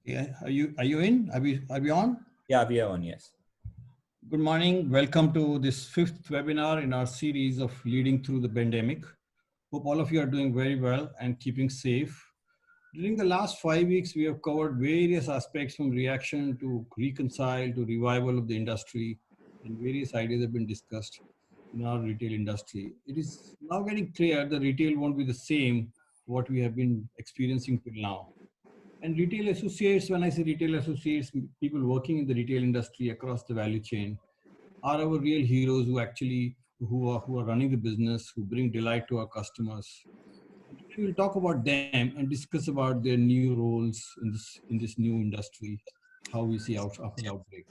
Yeah, are you in? Are we on? Yeah, we are on, yes. Good morning. Welcome to this fifth webinar in our series of leading through the pandemic. Hope all of you are doing very well and keeping safe. During the last 5 weeks, we have covered various aspects from reaction to reconcile to revival of the industry, and various ideas have been discussed in our retail industry. It is now getting clear that retail won't be the same what we have been experiencing till now. And retail associates, when I say retail associates, people working in the retail industry across the value chain are our real heroes who are running the business, who bring delight to our customers. And today we'll talk about them and discuss about their new roles in this new industry, how we see out after outbreak.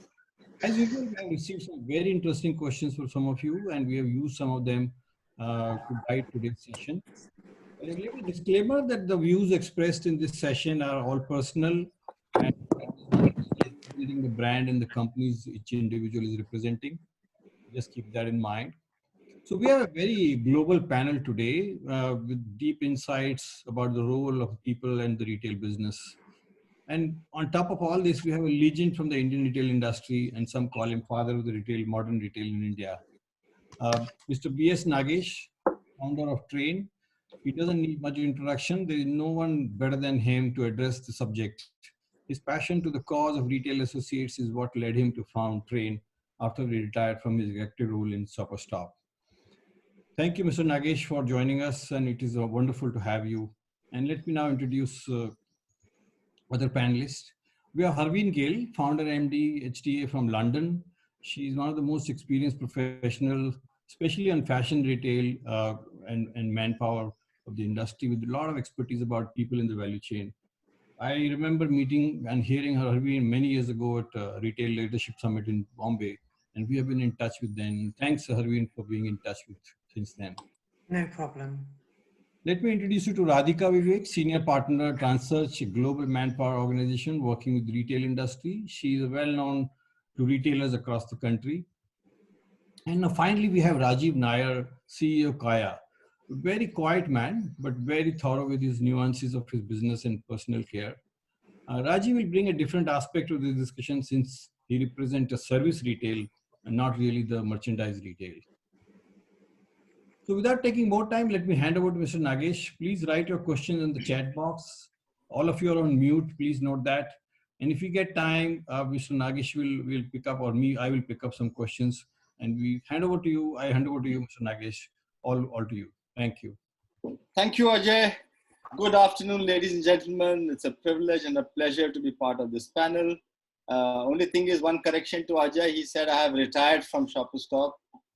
As usual, we have received some very interesting questions from some of you, and we have used some of them to guide today's session. A little disclaimer that the views expressed in this session are all personal and does not representing the brand and the companies each individual is representing. Just keep that in mind. So we have a very global panel today with deep insights about the role of people and the retail business. And on top of all this, we have a legend from the Indian retail industry, and some call him father of the modern retail in India. Mr. B.S. Nagesh, founder of TRRAIN. He doesn't need much introduction. There is no one better than him to address the subject. His passion to the cause of retail associates is what led him to found TRRAIN after he retired from his executive role in SuperStop. Thank you, Mr. Nagesh, for joining us, and it is wonderful to have you. And let me now introduce other panelists. We have Harveen Gill, founder MD HTA from London. She is one of the most experienced professionals, especially on fashion retail and manpower of the industry, with a lot of expertise about people in the value chain. I remember meeting and hearing her Harveen many years ago at Retail Leadership Summit in Bombay, and we have been in touch with them. Thanks, Harveen, for being in touch with since then. No problem. Let me introduce you to Radhika Vivek, Senior Partner at Transearch, a global manpower organization working with the retail industry. She is well known to retailers across the country. And now finally, we have Rajiv Nayar, CEO of Kaya. A very quiet man, but very thorough with his nuances of his business and personal care. Rajiv will bring a different aspect to this discussion since he represents a service retail and not really the merchandise retail. So without taking more time, let me hand over to Mr. Nagesh. Please write your questions in the chat box. All of you are on mute, please note that. And if we get time, Mr. Nagesh will pick up, or me, I will pick up some questions. And we hand over to you, I hand over to you, Mr. Nagesh, all to you. Thank you. Thank you, Ajay. Good afternoon, ladies and gentlemen. It's a privilege and a pleasure to be part of this panel. Only thing is one correction to Ajay. He said I have retired from ShopperStop.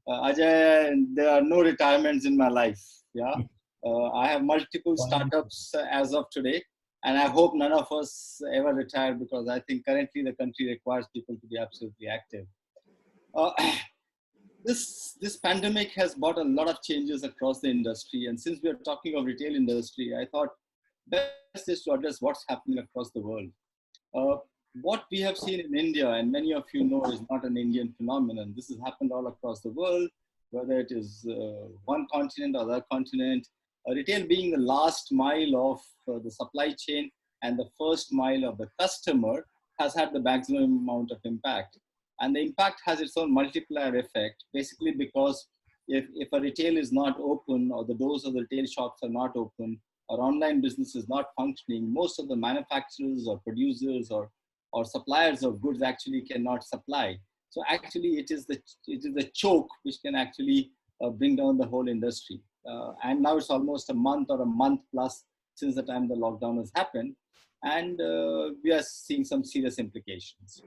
Ajay, there are no retirements in my life. Yeah, I have multiple startups as of today, and I hope none of us ever retire, because I think currently the country requires people to be absolutely active. This pandemic has brought a lot of changes across the industry, and since we are talking of retail industry, I thought best is to address what's happening across the world. What we have seen in India, and many of you know, is not an Indian phenomenon. This has happened all across the world, whether it is one continent or other continent. Retail being the last mile of the supply chain and the first mile of the customer has had the maximum amount of impact. And the impact has its own multiplier effect, basically because if a retail is not open, or the doors of the retail shops are not open, or online business is not functioning, most of the manufacturers or producers or suppliers of goods actually cannot supply. So actually it is the choke which can actually bring down the whole industry. And now it's almost a month or a month plus since the time the lockdown has happened. And we are seeing some serious implications.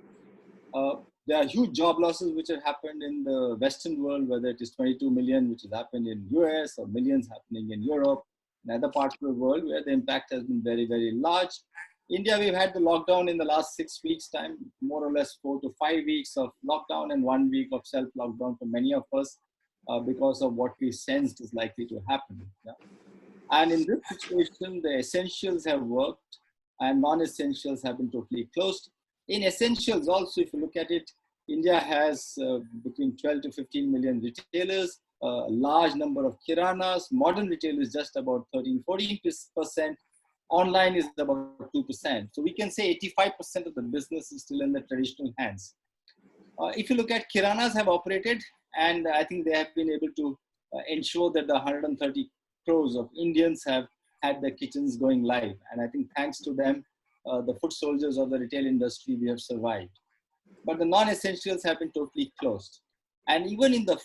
There are huge job losses which have happened in the Western world, whether it is 22 million, which has happened in US, or millions happening in Europe and other parts of the world where the impact has been very, very large. India, we've had the lockdown in the last 6 weeks time, more or less 4 to 5 weeks of lockdown and 1 week of self-lockdown for many of us because of what we sensed is likely to happen. Yeah? And in this situation, the essentials have worked and non-essentials have been totally closed. In essentials also, if you look at it, India has between 12 to 15 million retailers, a large number of kiranas, modern retail is just about 13-14%, online is about 2%. So we can say 85% of the business is still in the traditional hands. If you look at Kiranas have operated, and I think they have been able to ensure that the 130 crores of Indians have had their kitchens going live. And I think thanks to them, the foot soldiers of the retail industry, we have survived. But the non-essentials have been totally closed. And even in the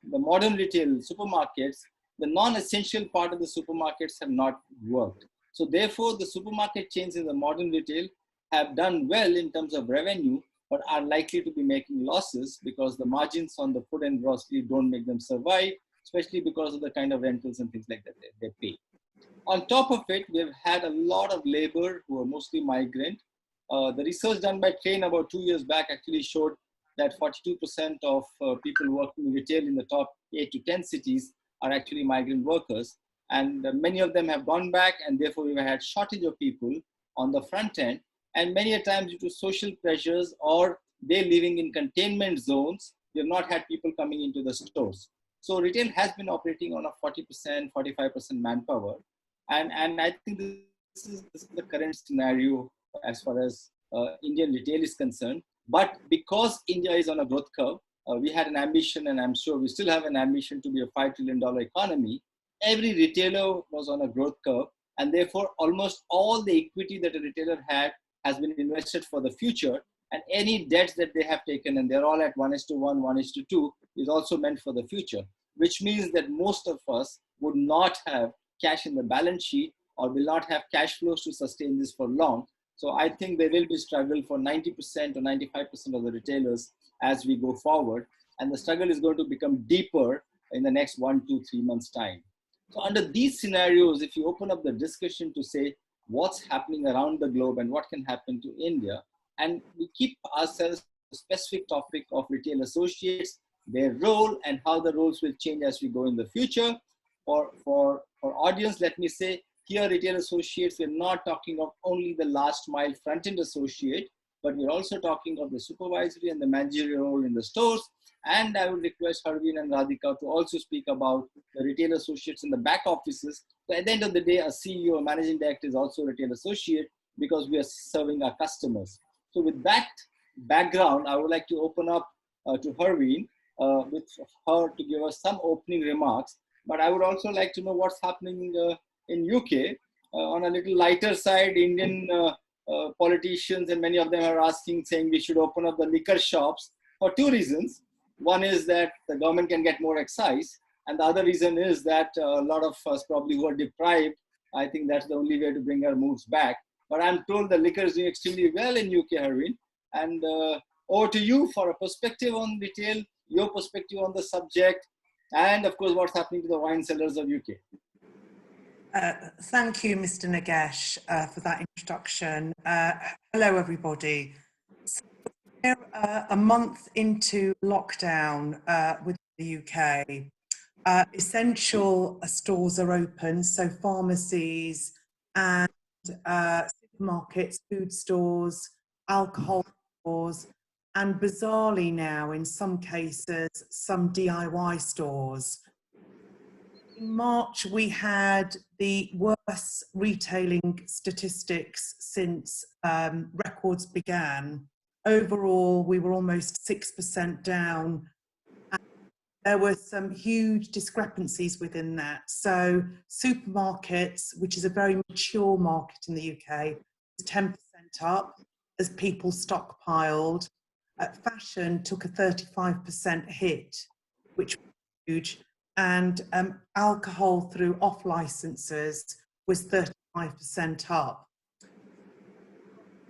modern retail supermarkets, the non-essential part of the supermarkets have not worked. So therefore, the supermarket chains in the modern retail have done well in terms of revenue, but are likely to be making losses because the margins on the food and grocery don't make them survive, especially because of the kind of rentals and things like that they pay. On top of it, we have had a lot of labor who are mostly migrant. The research done by TRRAIN about 2 years back actually showed that 42% of people working in retail in the top 8 to 10 cities are actually migrant workers. And many of them have gone back, and therefore we've had shortage of people on the front end. And many a times due to social pressures or they living in containment zones, we have not had people coming into the stores. So retail has been operating on a 40%, 45% manpower. And I think this is the current scenario as far as Indian retail is concerned. But because India is on a growth curve, we had an ambition, and I'm sure we still have an ambition to be a $5 trillion economy. Every retailer was on a growth curve, and therefore almost all the equity that a retailer had has been invested for the future, and any debts that they have taken, and they're all at 1:1, 1:2, is also meant for the future, which means that most of us would not have cash in the balance sheet or will not have cash flows to sustain this for long. So I think there will be struggle for 90% or 95% of the retailers as we go forward, and the struggle is going to become deeper in the next 1, 2, 3 months' time. So under these scenarios, if you open up the discussion to say what's happening around the globe and what can happen to India, and we keep ourselves a specific topic of retail associates, their role and how the roles will change as we go in the future. For audience, let me say, here retail associates, we're not talking of only the last mile front-end associate, but we're also talking of the supervisory and the managerial role in the stores. And I would request Harveen and Radhika to also speak about the retail associates in the back offices. So at the end of the day, a CEO, a managing director is also a retail associate because we are serving our customers. So with that background, I would like to open up to Harveen with her to give us some opening remarks. But I would also like to know what's happening in UK. On a little lighter side, Indian politicians and many of them are asking, saying we should open up the liquor shops for two reasons. One is that the government can get more excise, and the other reason is that a lot of us probably who are deprived, I think that's the only way to bring our moods back. But I'm told the liquor is doing extremely well in UK, Harveen. And over to you for a perspective on retail, your perspective on the subject, and of course, what's happening to the wine cellars of UK. Thank you, Mr. Nagesh, for that introduction. Hello, everybody. So we're a month into lockdown with the UK. Essential stores are open, so pharmacies and supermarkets, food stores, alcohol stores, and bizarrely now, in some cases, some DIY stores. In March, we had the worst retailing statistics since records began. Overall, we were almost 6% down. And there were some huge discrepancies within that. So supermarkets, which is a very mature market in the UK, was 10% up as people stockpiled. Fashion took a 35% hit, which was huge. And alcohol through off licenses was 35% up.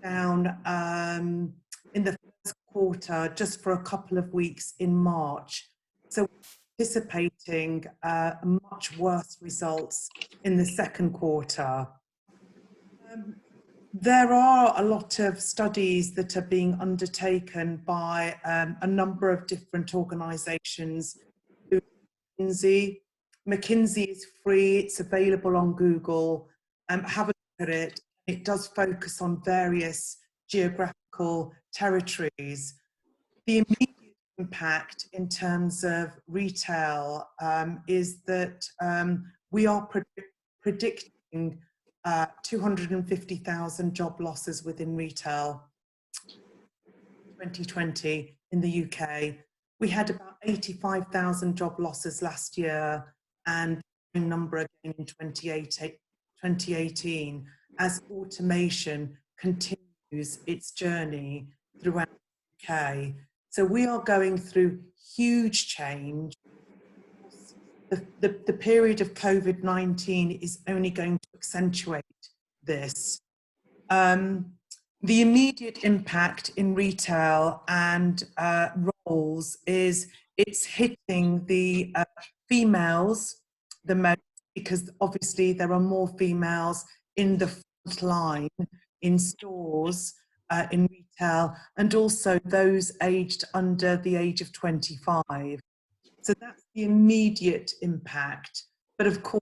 Down in the first quarter, just for a couple of weeks in March. So we're anticipating much worse results in the second quarter. There are a lot of studies that are being undertaken by a number of different organisations. McKinsey is free, it's available on Google. Have a look at it. It does focus on various geographical territories. The immediate impact in terms of retail is that we are predicting 250,000 job losses within retail 2020 in the UK. We had about 85,000 job losses last year, and the same number again in 2018 as automation continues its journey throughout the UK. So we are going through huge change. The period of COVID-19 is only going to accentuate this. The immediate impact in retail and roles is it's hitting the females the most, because obviously there are more females in the front line, in stores, in retail, and also those aged under the age of 25. So that's the immediate impact. But of course,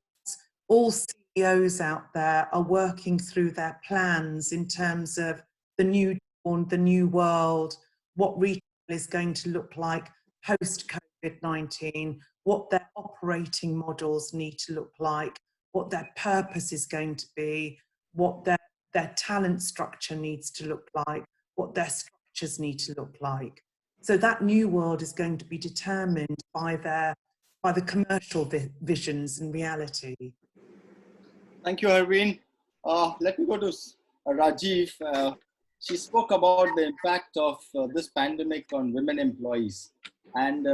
all CEOs out there are working through their plans in terms of the new dawn, the new world, what retail is going to look like post-COVID-19, what their operating models need to look like, what their purpose is going to be, what their talent structure needs to look like, what their structures need to look like. So that new world is going to be determined by the commercial visions and reality. Thank you, Harveen. Let me go to Rajiv. She spoke about the impact of this pandemic on women employees. And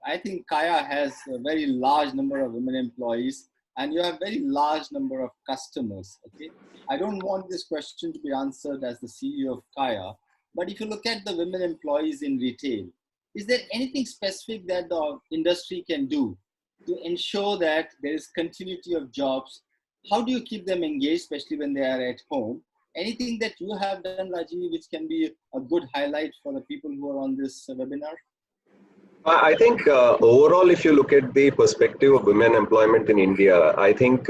I think Kaya has a very large number of women employees, and you have a very large number of customers. Okay, I don't want this question to be answered as the CEO of Kaya, but if you look at the women employees in retail, is there anything specific that the industry can do to ensure that there is continuity of jobs? How do you keep them engaged, especially when they are at home? Anything that you have done, Rajiv, which can be a good highlight for the people who are on this webinar? I think overall, if you look at the perspective of women employment in India, I think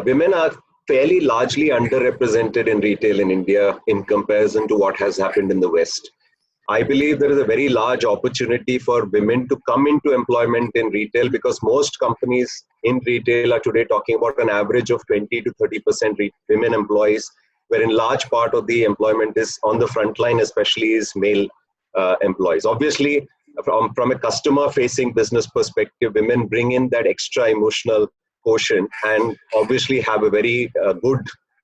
women are fairly largely underrepresented in retail in India in comparison to what has happened in the West. I believe there is a very large opportunity for women to come into employment in retail, because most companies in retail are today talking about an average of 20 to 30% women employees, wherein large part of the employment is on the front line, especially is male employees. Obviously, from a customer-facing business perspective, women bring in that extra emotional quotient and obviously have a very good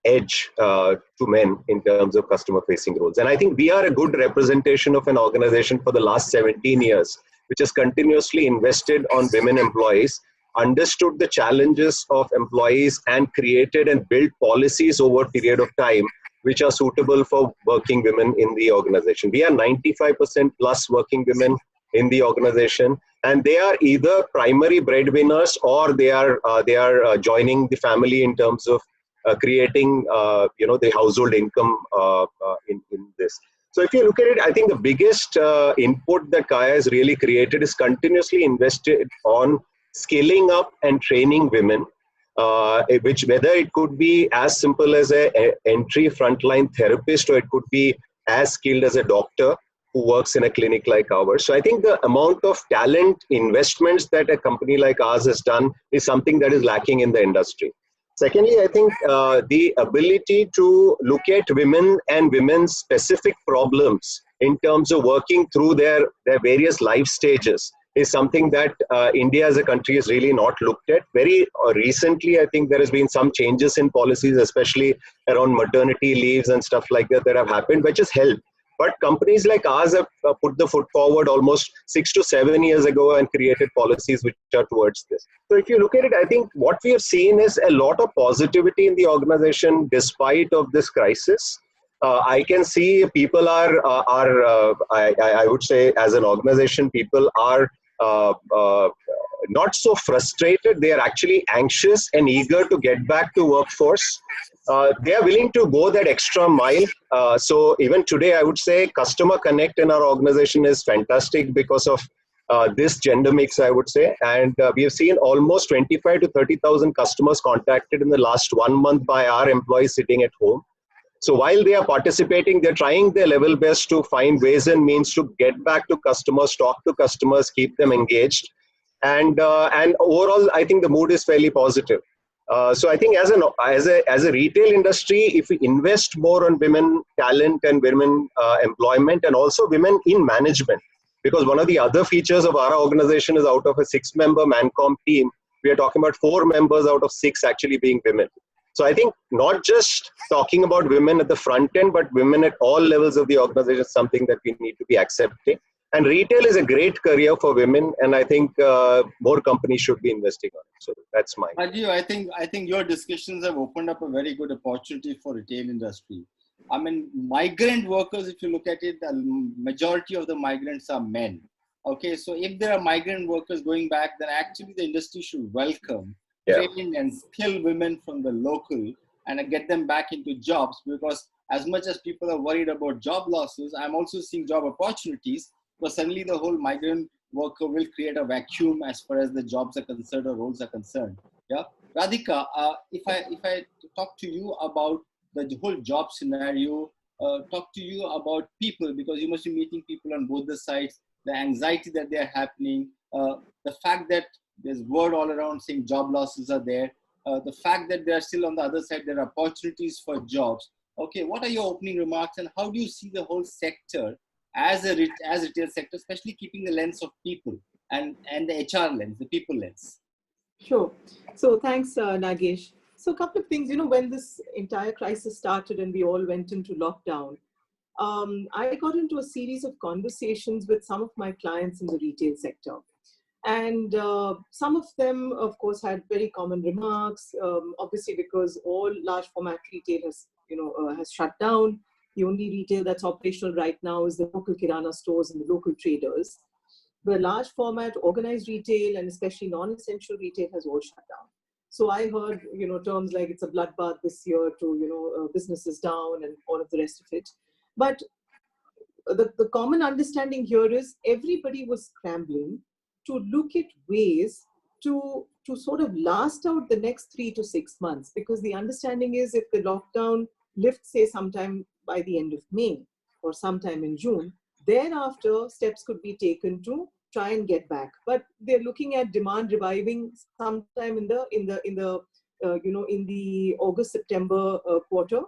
edge to men in terms of customer-facing roles. And I think we are a good representation of an organization for the last 17 years, which has continuously invested on women employees, understood the challenges of employees, and created and built policies over a period of time which are suitable for working women in the organization. We are 95% plus working women in the organization, and they are either primary breadwinners or they are joining the family in terms of creating the household income in this. So if you look at it, I think the biggest input that Kaya has really created is continuously invested on scaling up and training women, which whether it could be as simple as an entry frontline therapist, or it could be as skilled as a doctor who works in a clinic like ours. So I think the amount of talent investments that a company like ours has done is something that is lacking in the industry. Secondly, I think the ability to look at women and women's specific problems in terms of working through their various life stages is something that India as a country has really not looked at. Very recently, I think there has been some changes in policies, especially around maternity leaves and stuff like that have happened, which has helped. But companies like ours have put the foot forward almost 6 to 7 years ago and created policies which are towards this. So if you look at it, I think what we have seen is a lot of positivity in the organization despite of this crisis. I can see people are I would say as an organization, people are not so frustrated. They are actually anxious and eager to get back to workforce. They are willing to go that extra mile. So even today, I would say customer connect in our organization is fantastic because of this gender mix, I would say. And we have seen almost 25 to 30,000 customers contacted in the last 1 month by our employees sitting at home. So while they are participating, they're trying their level best to find ways and means to get back to customers, talk to customers, keep them engaged. And overall, I think the mood is fairly positive. So I think as a retail industry, if we invest more on women talent and women employment and also women in management, because one of the other features of our organization is out of a 6-member Mancom team, we are talking about 4 members out of 6 actually being women. So I think not just talking about women at the front end, but women at all levels of the organization is something that we need to be accepting. And retail is a great career for women, and I think more companies should be investing on it. So that's mine. Rajiv, I think your discussions have opened up a very good opportunity for retail industry. I mean, migrant workers, if you look at it, the majority of the migrants are men. Okay, so if there are migrant workers going back, then actually the industry should welcome, train and skill women from the local and get them back into jobs, because as much as people are worried about job losses, I'm also seeing job opportunities, because suddenly the whole migrant worker will create a vacuum as far as the jobs are concerned or roles are concerned. Yeah, Radhika, if I talk to you about the whole job scenario, talk to you about people, because you must be meeting people on both the sides, the anxiety that they are happening, the fact that there's word all around saying job losses are there, the fact that they are still on the other side, there are opportunities for jobs. Okay, what are your opening remarks, and how do you see the whole sector as retail sector, especially keeping the lens of people and the HR lens, the people lens? Sure. So thanks, Nagesh. So a couple of things, when this entire crisis started and we all went into lockdown, I got into a series of conversations with some of my clients in the retail sector. And some of them, of course, had very common remarks, obviously because all large format retail has shut down. The only retail that's operational right now is the local kirana stores and the local traders. The large format organized retail and especially non-essential retail has all shut down. So I heard, terms like it's a bloodbath this year to, businesses down and all of the rest of it. But the common understanding here is everybody was scrambling to look at ways to sort of last out the next 3 to 6 months, because the understanding is if the lockdown lifts, say sometime by the end of May or sometime in June, thereafter steps could be taken to try and get back. But they're looking at demand reviving sometime in the August September quarter,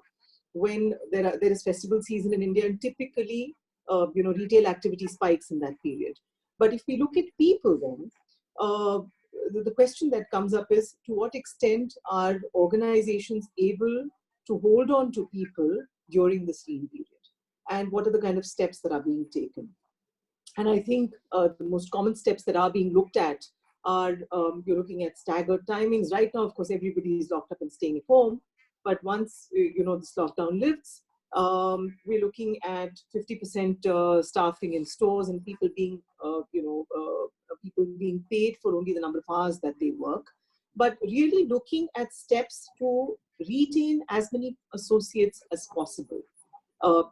when there is festival season in India, and typically retail activity spikes in that period. But if we look at people, then the question that comes up is, to what extent are organizations able to hold on to people during this lean period, and what are the kind of steps that are being taken? And I think the most common steps that are being looked at are you're looking at staggered timings. Right now, of course, everybody is locked up and staying at home. But once this lockdown lifts, we're looking at 50% staffing in stores and people being paid for only the number of hours that they work. But really looking at steps to retain as many associates as possible.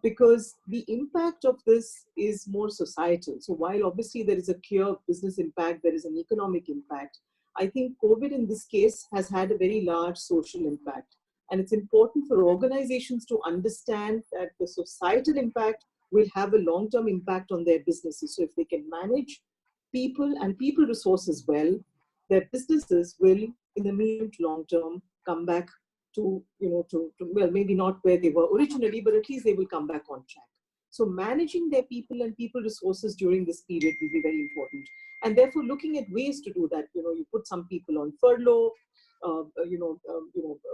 Because the impact of this is more societal. So while obviously there is a clear business impact, there is an economic impact, I think COVID in this case has had a very large social impact. And it's important for organizations to understand that the societal impact will have a long-term impact on their businesses. So if they can manage people and people resources well, their businesses will, in the medium to long term, come back to well, maybe not where they were originally, but at least they will come back on track. So managing their people and people resources during this period will be very important. And therefore looking at ways to do that, you put some people on furlough,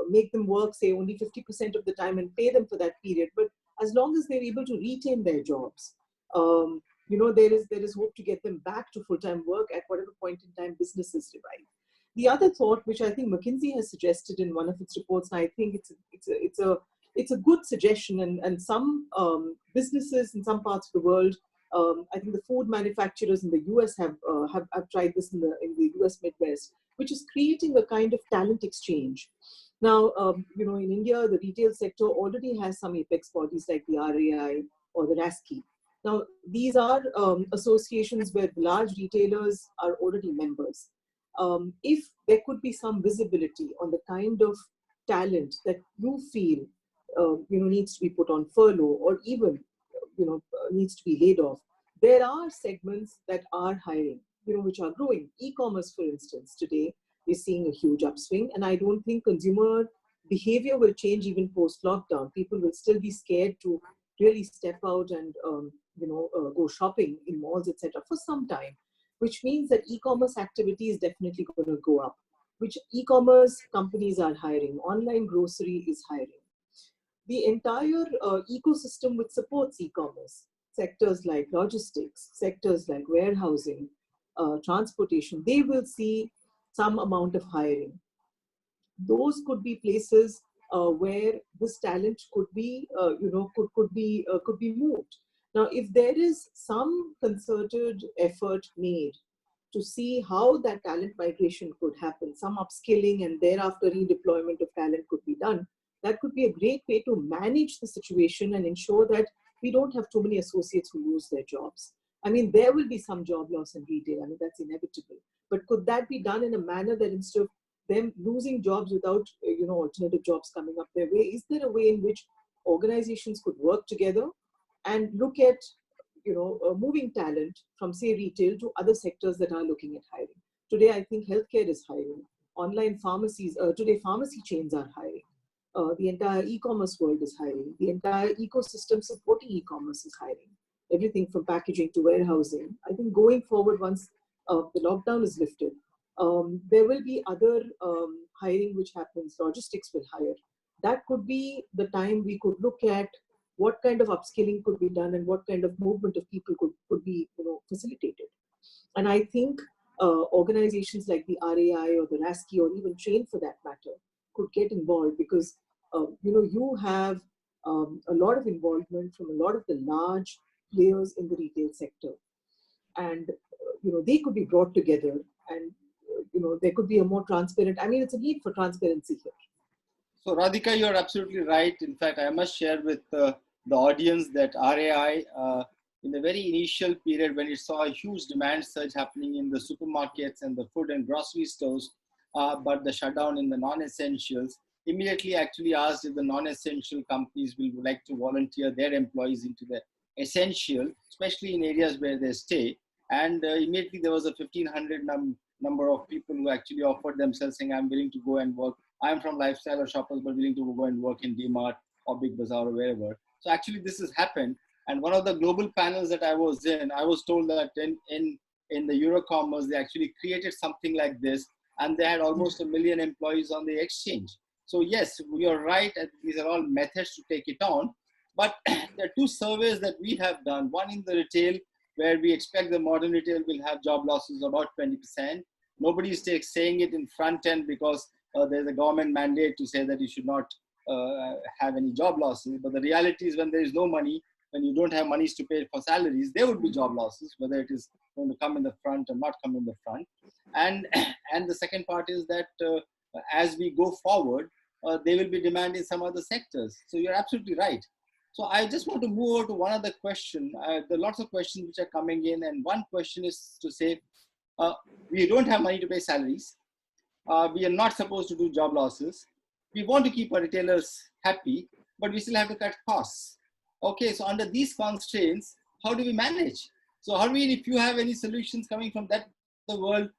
make them work, say, only 50% of the time and pay them for that period. But as long as they're able to retain their jobs, there is hope to get them back to full-time work at whatever point in time businesses revive. The other thought, which I think McKinsey has suggested in one of its reports, and I think it's a good suggestion, and some businesses in some parts of the world, I think the food manufacturers in the US have tried this in the US Midwest, which is creating a kind of talent exchange. Now, in India, the retail sector already has some apex bodies like the RAI or the RASCI. Now, these are associations where large retailers are already members. If there could be some visibility on the kind of talent that you feel needs to be put on furlough or even needs to be laid off, there are segments that are hiring, which are growing. E-commerce, for instance, today is seeing a huge upswing. And I don't think consumer behavior will change even post-lockdown. People will still be scared to really step out and go shopping in malls, etc., for some time, which means that e-commerce activity is definitely going to go up, which e-commerce companies are hiring. Online grocery is hiring. The entire ecosystem which supports e-commerce, sectors like logistics, sectors like warehousing, transportation, they will see some amount of hiring. Those could be places where this talent could be, could be moved. Now, if there is some concerted effort made to see how that talent migration could happen, some upskilling and thereafter redeployment of talent could be done, that could be a great way to manage the situation and ensure that we don't have too many associates who lose their jobs. I mean, there will be some job loss in retail. I mean, that's inevitable. But could that be done in a manner that instead of them losing jobs without, alternative jobs coming up their way, is there a way in which organizations could work together and look at, moving talent from, say, retail to other sectors that are looking at hiring? Today, I think healthcare is hiring. Online pharmacies, today pharmacy chains are hiring. The entire e-commerce world is hiring. The entire ecosystem supporting e-commerce is hiring. Everything from packaging to warehousing. I think going forward, once the lockdown is lifted, there will be other hiring which happens. Logistics will hire. That could be the time we could look at what kind of upskilling could be done and what kind of movement of people could be facilitated. And I think organizations like the RAI or the RASCI or even TRRAIN for that matter could get involved, because you have a lot of involvement from a lot of the large players in the retail sector, and they could be brought together, and there could be a more transparent. I mean, it's a need for transparency here. So Radhika, you're absolutely right. In fact, I must share with the audience that RAI, in the very initial period when it saw a huge demand surge happening in the supermarkets and the food and grocery stores, but the shutdown in the non-essentials, immediately actually asked if the non-essential companies will like to volunteer their employees into the essential, especially in areas where they stay. And immediately there was a 1,500 number of people who actually offered themselves, saying, I'm willing to go and work. I'm from Lifestyle or Shoppers, but willing to go and work in DMart or Big Bazaar or wherever. So actually this has happened. And one of the global panels that I was in, I was told that in the Eurocommerce, they actually created something like this, and they had almost 1 million employees on the exchange. So yes, you're right. These are all methods to take it on. But there are two surveys that we have done. One in the retail, where we expect the modern retail will have job losses about 20%. Nobody is saying it in front end because there's a government mandate to say that you should not have any job losses. But the reality is, when there is no money, when you don't have monies to pay for salaries, there would be job losses, whether it is going to come in the front or not come in the front. And the second part is that as we go forward, they will be demanding some other sectors. So you're absolutely right. So I just want to move over to one other question. There are lots of questions which are coming in, and one question is to say, we don't have money to pay salaries. We are not supposed to do job losses. We want to keep our retailers happy, but we still have to cut costs. Okay, so under these constraints, how do we manage? So Harveen, if you have any solutions coming from that the world,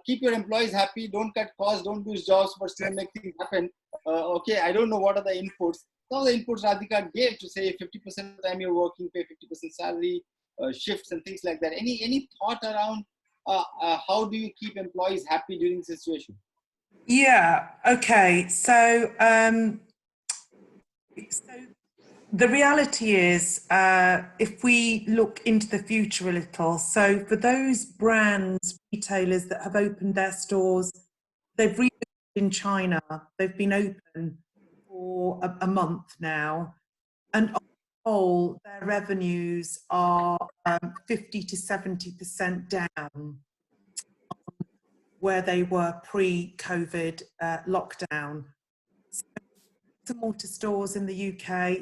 keep your employees happy, don't cut costs, don't lose jobs, but still make things happen. Okay, I don't know what are the inputs. Some of the inputs Radhika gave to say 50% of the time you're working, pay 50% salary, shifts and things like that. Any thought around how do you keep employees happy during this situation? Yeah, okay. So, the reality is, if we look into the future a little, so for those brands, retailers that have opened their stores, they've reopened in China, they've been open for a month now, and on the whole, their revenues are 50 to 70% down where they were pre-COVID lockdown. Some mortar stores in the UK,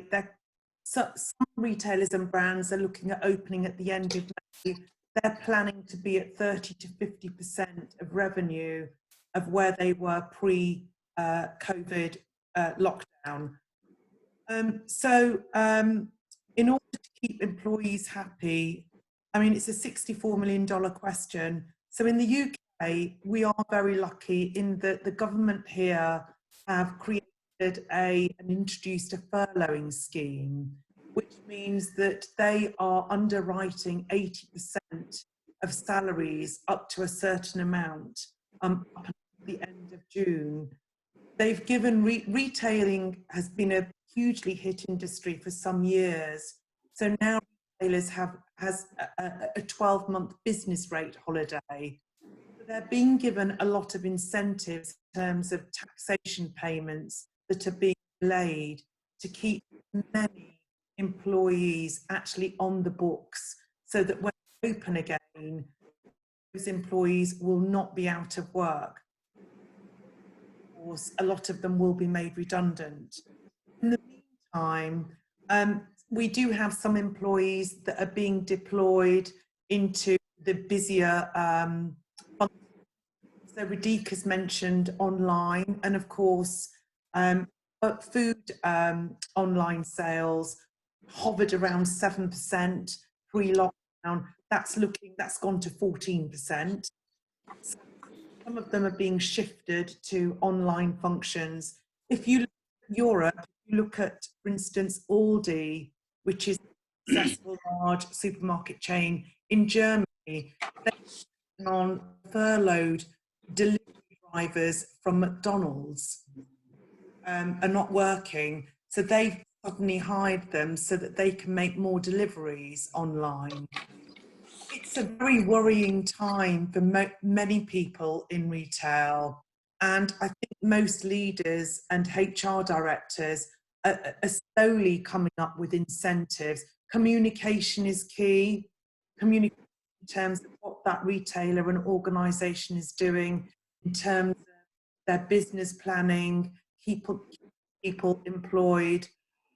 some retailers and brands are looking at opening at the end of May. They're planning to be at 30 to 50% of revenue of where they were pre-COVID lockdown. In order to keep employees happy, I mean, it's a $64 million question. So in the UK, we are very lucky in that the government here have created and introduced a furloughing scheme, which means that they are underwriting 80% of salaries up to a certain amount up until the end of June. They've given, retailing has been a hugely hit industry for some years. So now retailers has a 12-month business rate holiday. They're being given a lot of incentives in terms of taxation payments that are being delayed to keep many employees actually on the books, so that when they open again, those employees will not be out of work. Of course, a lot of them will be made redundant. In the meantime, we do have some employees that are being deployed into the busier so Radhika's mentioned online, and of course food online sales hovered around 7% pre-lockdown. That's gone to 14%. So some of them are being shifted to online functions. If you look at Europe, you look at, for instance, Aldi, which is a successful large supermarket chain in Germany, they're on furloughed delivery drivers from McDonald's are not working, so they've suddenly hired them so that they can make more deliveries online. It's a very worrying time for many people in retail, and I think most leaders and HR directors are slowly coming up with incentives. Communication is key. Communication in terms of what that retailer and organisation is doing in terms of their business planning, keep people employed.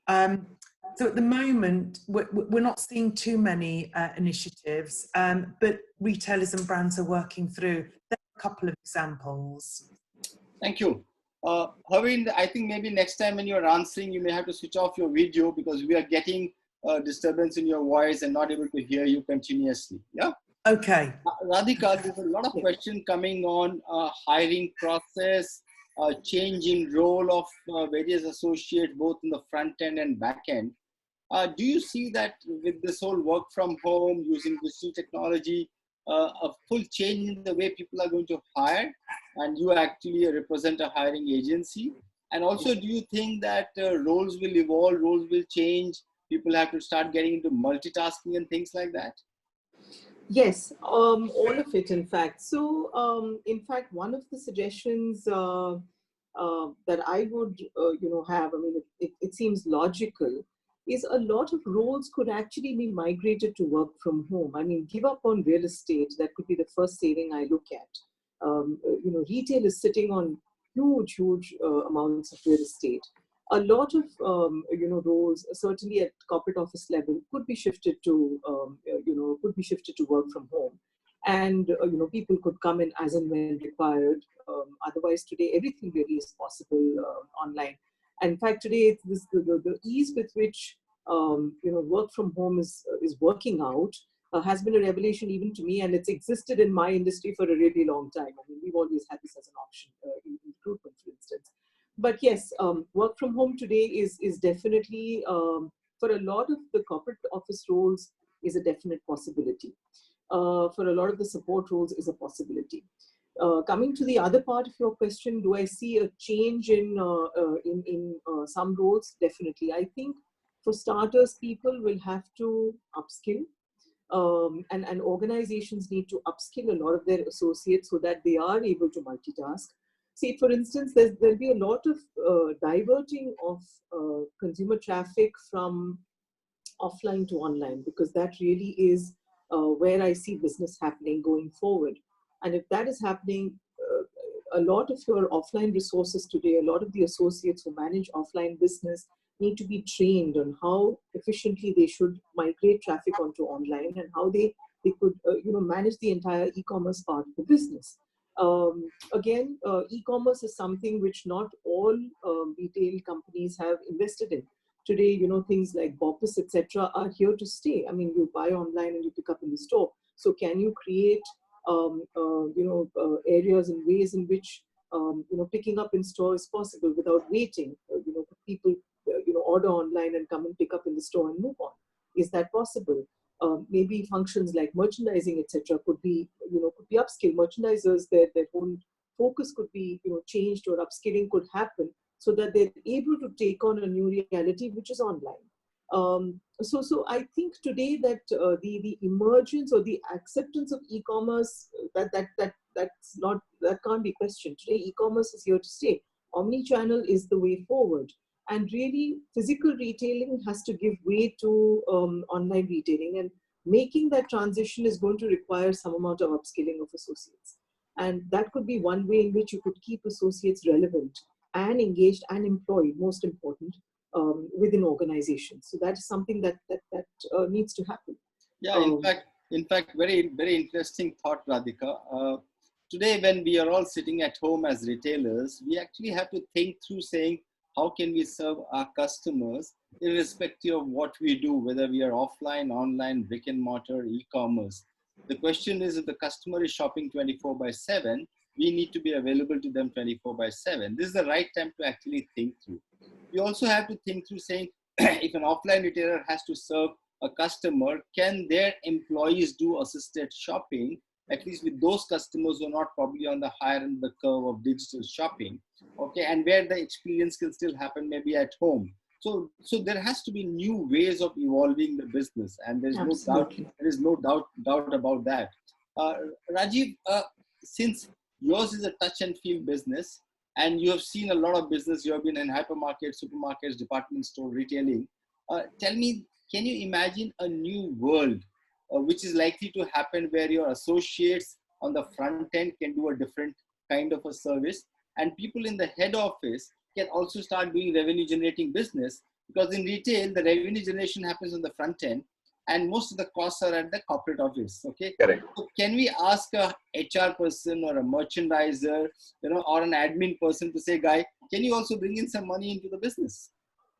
So at the moment, we're not seeing too many initiatives, but retailers and brands are working through. There are a couple of examples. Thank you. Harveen, I think maybe next time when you're answering, you may have to switch off your video because we are getting disturbance in your voice and not able to hear you continuously. Yeah? Okay. Radhika, there's a lot of questions coming on hiring process, change in role of various associates, both in the front end and back end. Do you see that with this whole work from home, using digital technology, a full change in the way people are going to hire, and you actually represent a hiring agency? And also, do you think that roles will evolve, roles will change, people have to start getting into multitasking and things like that? Yes, all of it, in fact. So, in fact, one of the suggestions that I would, have, I mean, it seems logical, is a lot of roles could actually be migrated to work from home. I mean, give up on real estate. That could be the first saving I look at. Retail is sitting on huge amounts of real estate. A lot of roles, certainly at corporate office level, could be shifted to work from home, and people could come in as and when required. Otherwise, today everything really is possible online. And in fact, today the ease with which work from home is working out has been a revelation even to me, and it's existed in my industry for a really long time. I mean, we've always had this as an option in recruitment, for instance. But yes, work from home today is definitely, for a lot of the corporate office roles, is a definite possibility. For a lot of the support roles is a possibility. Coming to the other part of your question, do I see a change in some roles? Definitely. I think for starters, people will have to upskill, and organizations need to upskill a lot of their associates so that they are able to multitask. See, for instance, there'll be a lot of diverting of consumer traffic from offline to online, because that really is where I see business happening going forward. And if that is happening, a lot of your offline resources today, a lot of the associates who manage offline business need to be trained on how efficiently they should migrate traffic onto online, and how they could manage the entire e-commerce part of the business. Again, e-commerce is something which not all retail companies have invested in. Today, things like Boppus, etc., are here to stay. I mean, you buy online and you pick up in the store. So can you create areas and ways in which picking up in store is possible without waiting. People order online and come and pick up in the store and move on. Is that possible? Maybe functions like merchandising, etc., could be upskill. Merchandisers, their own focus could be changed, or upskilling could happen so that they're able to take on a new reality which is online. So I think today that the emergence or the acceptance of e-commerce, that can't be questioned. Today, e-commerce is here to stay. Omni-channel is the way forward. And really, physical retailing has to give way to online retailing. And making that transition is going to require some amount of upskilling of associates. And that could be one way in which you could keep associates relevant and engaged and employed, most important, within organizations. So that is something that needs to happen. Yeah, in fact, very, very interesting thought, Radhika. Today, when we are all sitting at home as retailers, we actually have to think through saying, how can we serve our customers irrespective of what we do, whether we are offline, online, brick and mortar, e-commerce. The question is, if the customer is shopping 24/7, we need to be available to them 24/7. This is the right time to actually think through. We also have to think through saying, if an offline retailer has to serve a customer, can their employees do assisted shopping, at least with those customers who are not probably on the higher end of the curve of digital shopping, okay, and where the experience can still happen maybe at home. So there has to be new ways of evolving the business, and there's no doubt about that. Rajiv, since yours is a touch and feel business, and you have seen a lot of business, you have been in hypermarkets, supermarkets, department store retailing. Tell me, can you imagine a new world which is likely to happen where your associates on the front end can do a different kind of a service, and people in the head office can also start doing revenue generating business? Because in retail, the revenue generation happens on the front end, and most of the costs are at the corporate office. Okay. Correct. So can we ask a HR person or a merchandiser, or an admin person to say, guy, can you also bring in some money into the business?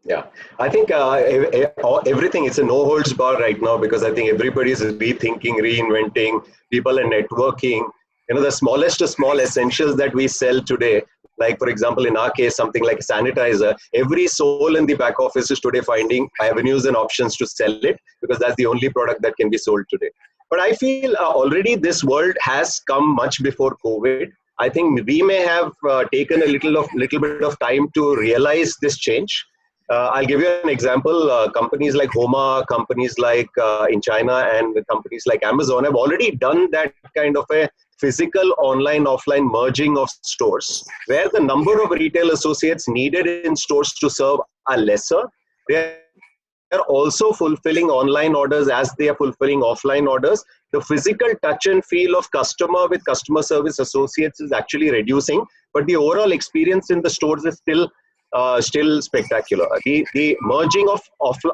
Yeah, I think everything, it's a no holds bar right now, because I think everybody is rethinking, reinventing, people are networking. The smallest of small essentials that we sell today, like for example, in our case, something like a sanitizer, every soul in the back office is today finding avenues and options to sell it, because that's the only product that can be sold today. But I feel already this world has come much before COVID. I think we may have taken a little bit of time to realize this change. I'll give you an example. Companies like Homa, companies like in China, and companies like Amazon have already done that kind of a physical online offline merging of stores, where the number of retail associates needed in stores to serve are lesser. They are also fulfilling online orders as they are fulfilling offline orders. The physical touch and feel of customer with customer service associates is actually reducing, but the overall experience in the stores is still spectacular. The merging of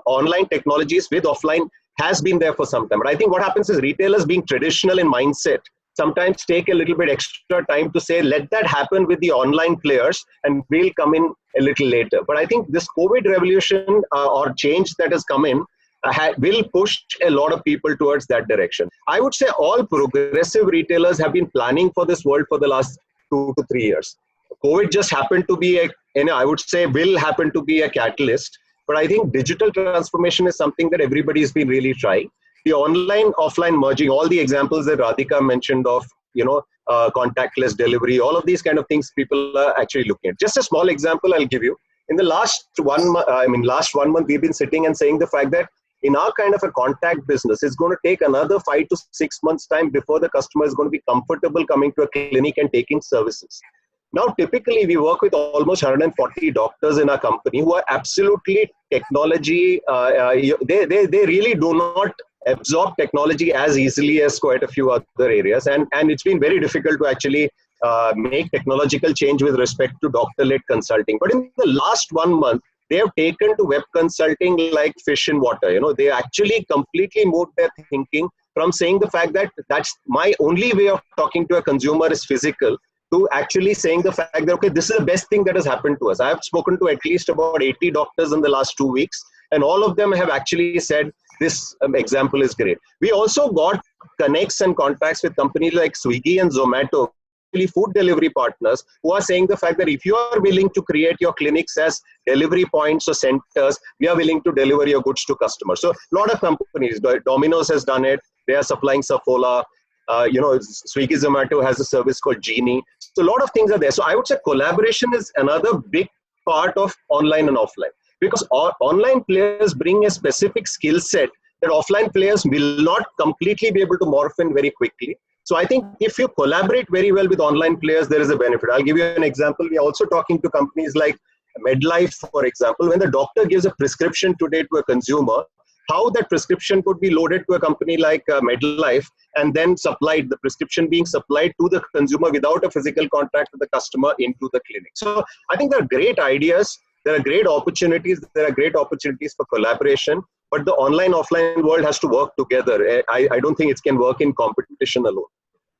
online technologies with offline has been there for some time. But I think what happens is retailers, being traditional in mindset, sometimes take a little bit extra time to say, let that happen with the online players and we'll come in a little later. But I think this COVID revolution or change that has come in will push a lot of people towards that direction. I would say all progressive retailers have been planning for this world for the last 2 to 3 years. COVID just happened to be I would say will happen to be a catalyst. But I think digital transformation is something that everybody's been really trying. The online, offline merging, all the examples that Radhika mentioned of, contactless delivery, all of these kind of things people are actually looking at. Just a small example I'll give you. In the last 1 month, we've been sitting and saying the fact that in our kind of a contact business, it's going to take another 5 to 6 months time before the customer is going to be comfortable coming to a clinic and taking services. Now, typically, we work with almost 140 doctors in our company who are absolutely technology. They really do not absorb technology as easily as quite a few other areas. And it's been very difficult to actually make technological change with respect to doctor-led consulting. But in the last 1 month, they have taken to web consulting like fish in water. They actually completely moved their thinking from saying the fact that that's my only way of talking to a consumer is physical, to actually saying the fact that, okay, this is the best thing that has happened to us. I have spoken to at least about 80 doctors in the last 2 weeks, and all of them have actually said this example is great. We also got connects and contacts with companies like Swiggy and Zomato, food delivery partners, who are saying the fact that if you are willing to create your clinics as delivery points or centers, we are willing to deliver your goods to customers. So a lot of companies, Domino's has done it. They are supplying Saffola. Swiggy Zomato has a service called Genie. So a lot of things are there. So I would say collaboration is another big part of online and offline, because online players bring a specific skill set that offline players will not completely be able to morph in very quickly. So I think if you collaborate very well with online players, there is a benefit. I'll give you an example. We are also talking to companies like MedLife, for example. When the doctor gives a prescription today to a consumer, how that prescription could be loaded to a company like MedLife and then supplied, the prescription being supplied to the consumer without a physical contact with the customer into the clinic. So I think there are great ideas. There are great opportunities. There are great opportunities for collaboration. But the online-offline world has to work together. I don't think it can work in competition alone.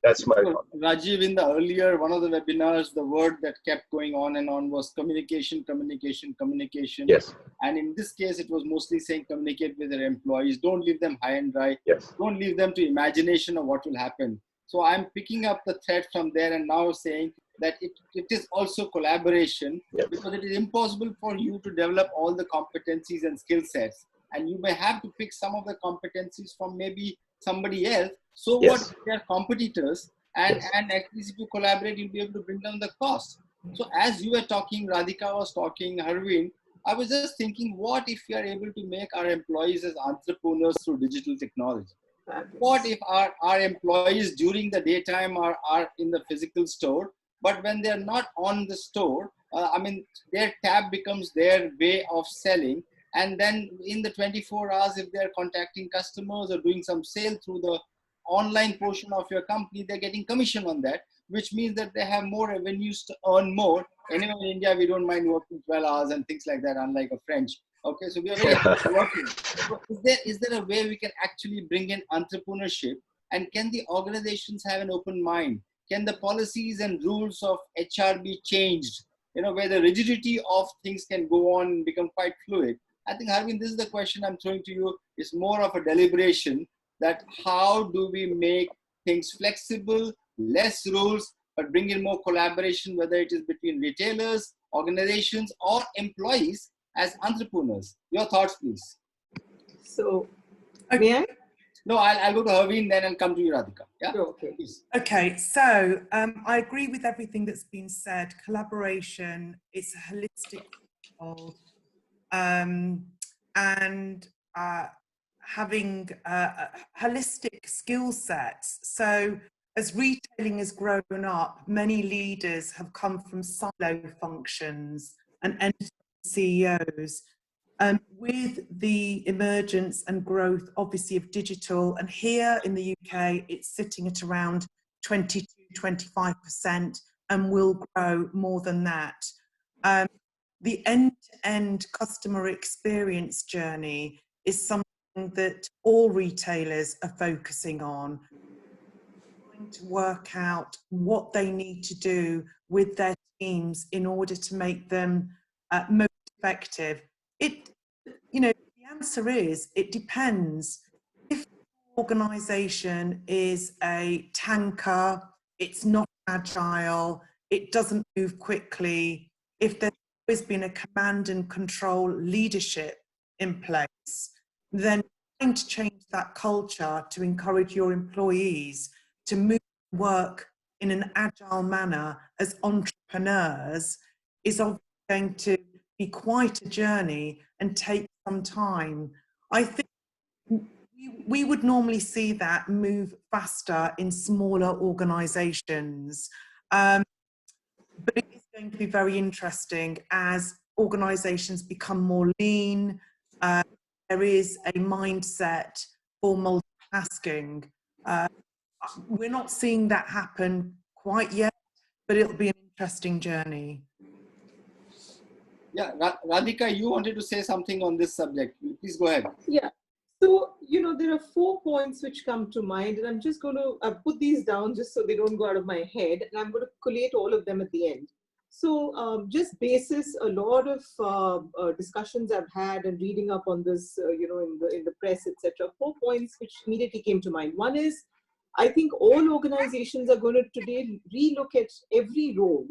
That's my thought. Rajiv, in the earlier one of the webinars, the word that kept going on and on was communication, communication, communication. Yes. And in this case, it was mostly saying communicate with their employees. Don't leave them high and dry. Yes. Don't leave them to imagination of what will happen. So I'm picking up the thread from there and now saying that it is also collaboration, yes. because it is impossible for you to develop all the competencies and skill sets. And you may have to pick some of the competencies from maybe somebody else. So yes. what they are competitors, and, yes. and at least if you collaborate, you'll be able to bring down the cost. So as you were talking, Radhika was talking, Harveen, I was just thinking, what if we are able to make our employees as entrepreneurs through digital technology? What if our employees during the daytime are in the physical store, but when they're not on the store, their tab becomes their way of selling. And then in the 24 hours, if they're contacting customers or doing some sale through the online portion of your company, they're getting commission on that, which means that they have more revenues to earn more. Anyway, in India, we don't mind working 12 hours and things like that, unlike a French. Okay, so we are very happy working. So is there a way we can actually bring in entrepreneurship? And can the organizations have an open mind? Can the policies and rules of HR be changed? Where the rigidity of things can go on and become quite fluid. I think, Harveen, this is the question I'm throwing to you. It's more of a deliberation that how do we make things flexible, less rules, but bring in more collaboration, whether it is between retailers, organizations, or employees as entrepreneurs. Your thoughts, please. So, may I? No, I'll go to Harveen, then I'll come to you, Radhika. Yeah. Okay. Please. Okay, so I agree with everything that's been said. Collaboration is a holistic goal, and having holistic skill sets. So as retailing has grown up, many leaders have come from silo functions and enterprise CEOs. With the emergence and growth, obviously, of digital, and here in the UK, it's sitting at around 22-25% and will grow more than that. The end-to-end customer experience journey is something that all retailers are focusing on, trying to work out what they need to do with their teams in order to make them most effective. The answer is, it depends. If the organization is a tanker, it's not agile, it doesn't move quickly, if there's always been a command and control leadership in place, then trying to change that culture to encourage your employees to move and work in an agile manner as entrepreneurs is obviously going to be quite a journey and take some time. I think we would normally see that move faster in smaller organizations. But it is going to be very interesting as organizations become more lean. There is a mindset for multitasking. We're not seeing that happen quite yet, but it'll be an interesting journey. Yeah, Radhika, you wanted to say something on this subject. Please go ahead. Yeah. So, there are 4 points which come to mind, and I'm just going to put these down just so they don't go out of my head, and I'm going to collate all of them at the end. So, just basis a lot of discussions I've had and reading up on this, in the press, etc. 4 points which immediately came to mind. One is I think all organizations are going to today relook at every role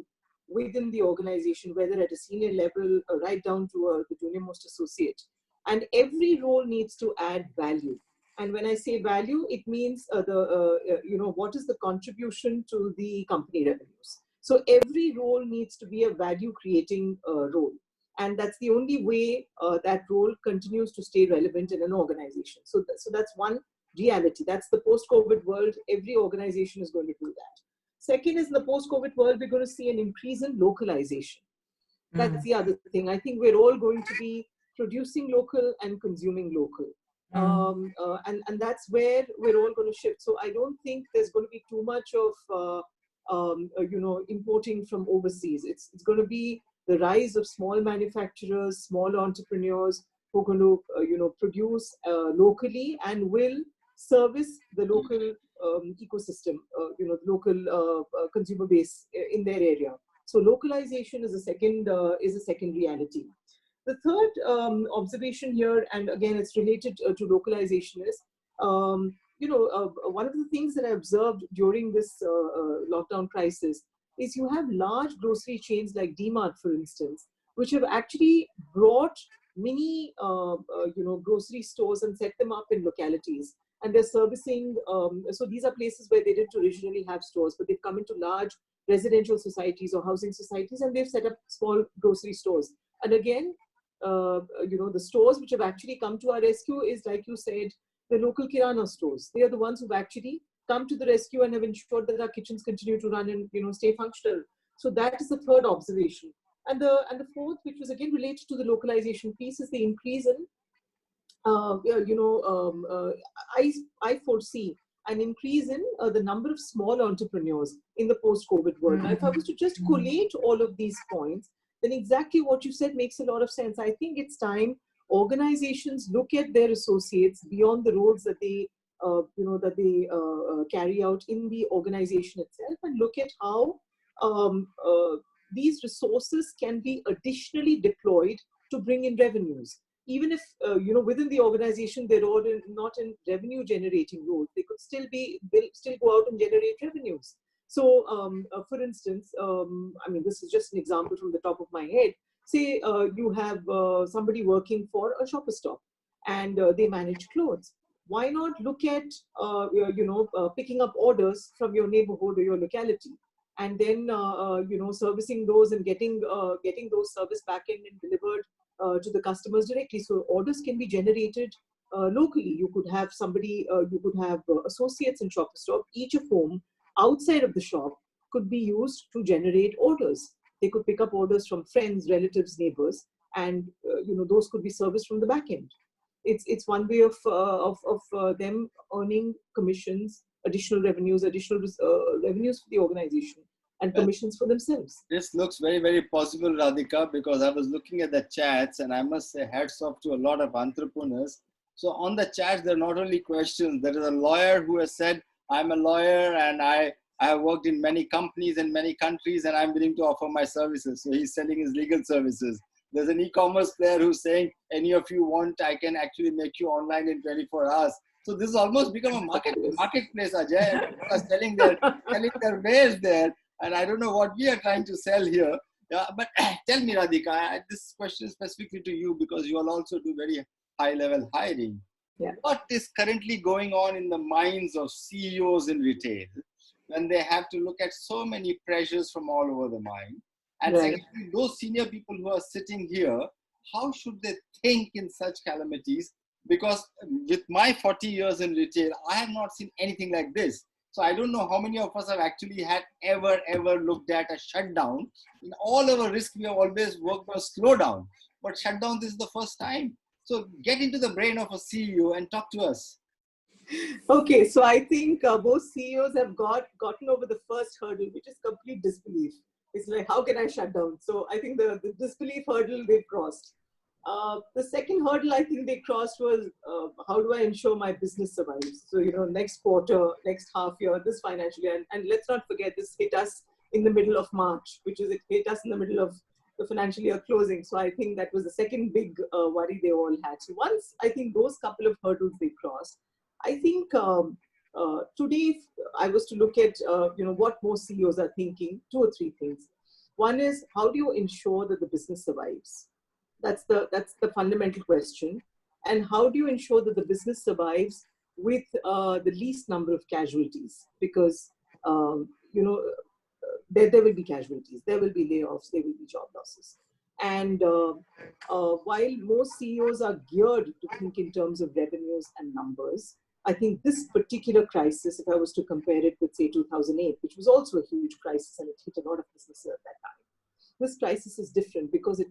within the organization, whether at a senior level or right down to the junior most associate. And every role needs to add value. And when I say value, it means what is the contribution to the company revenues. So every role needs to be a value creating role. And that's the only way that role continues to stay relevant in an organization. So that's one reality. That's the post-COVID world. Every organization is going to do that. Second is in the post-COVID world, we're going to see an increase in localization. That's the other thing. I think we're all going to be producing local and consuming local. And that's where we're all going to shift. So I don't think there's going to be too much of importing from overseas. It's going to be the rise of small manufacturers, small entrepreneurs who are going to produce locally and will service the local ecosystem, the local consumer base in their area. So localization is a second reality. The third observation here, and again it's related to localization, is one of the things that I observed during this lockdown crisis is you have large grocery chains like D-Mart, for instance, which have actually brought mini grocery stores and set them up in localities. And they're servicing, so these are places where they didn't originally have stores, but they've come into large residential societies or housing societies, and they've set up small grocery stores. And again, the stores which have actually come to our rescue is, like you said, the local Kirana stores. They are the ones who've actually come to the rescue and have ensured that our kitchens continue to run and stay functional. So that is the third observation. And the fourth, which was again related to the localization piece, is the increase in I foresee an increase in the number of small entrepreneurs in the post-COVID world. Now, if I was to just collate all of these points, then exactly what you said makes a lot of sense. I think it's time organizations look at their associates beyond the roles that they carry out in the organization itself, and look at how these resources can be additionally deployed to bring in revenues. Even if, within the organization, they're all not in revenue generating roles, they'll still go out and generate revenues. So, for instance, this is just an example from the top of my head. Say you have somebody working for a shopper stop and they manage clothes. Why not look at, picking up orders from your neighborhood or your locality, and then, servicing those and getting those service back in and delivered to the customers directly. So orders can be generated locally. You could have somebody, associates in shopper stop, each of whom outside of the shop could be used to generate orders. They could pick up orders from friends, relatives, neighbors, and those could be serviced from the back end. It's one way of them earning commissions, additional revenues for the organization, and commissions for themselves. This looks very, very possible, Radhika, because I was looking at the chats, and I must say hats off to a lot of entrepreneurs. So on the chats, there are not only questions. There is a lawyer who has said, I'm a lawyer and I have worked in many companies in many countries and I'm willing to offer my services. So he's selling his legal services. There's an e-commerce player who's saying, any of you want, I can actually make you online in 24 hours. So this has almost become a marketplace, Ajay. People are selling their wares there. And I don't know what we are trying to sell here. But tell me, Radhika, this question is specifically to you because you all also do very high-level hiring. Yeah. What is currently going on in the minds of CEOs in retail when they have to look at so many pressures from all over the mind? And right. Secondly, those senior people who are sitting here, how should they think in such calamities? Because with my 40 years in retail, I have not seen anything like this. So I don't know how many of us have actually had ever looked at a shutdown. In all our risk, we have always worked on a slowdown. But shutdown, this is the first time. So get into the brain of a CEO and talk to us. Okay, so I think most CEOs have gotten over the first hurdle, which is complete disbelief. It's like, how can I shut down? So I think the disbelief hurdle they've crossed. The second hurdle I think they crossed was, how do I ensure my business survives? So, next quarter, next half year, this financial year, and let's not forget this hit us in the middle of March, it hit us in the middle of the financial year closing. So I think that was the second big worry they all had. So once I think those couple of hurdles they crossed, I think today, if I was to look at what most CEOs are thinking, 2 or 3 things. One is, how do you ensure that the business survives? That's the fundamental question. And how do you ensure that the business survives with the least number of casualties? Because there will be casualties, there will be layoffs, there will be job losses. And while most CEOs are geared to think in terms of revenues and numbers, I think this particular crisis, if I was to compare it with, say, 2008, which was also a huge crisis and it hit a lot of businesses at that time, this crisis is different because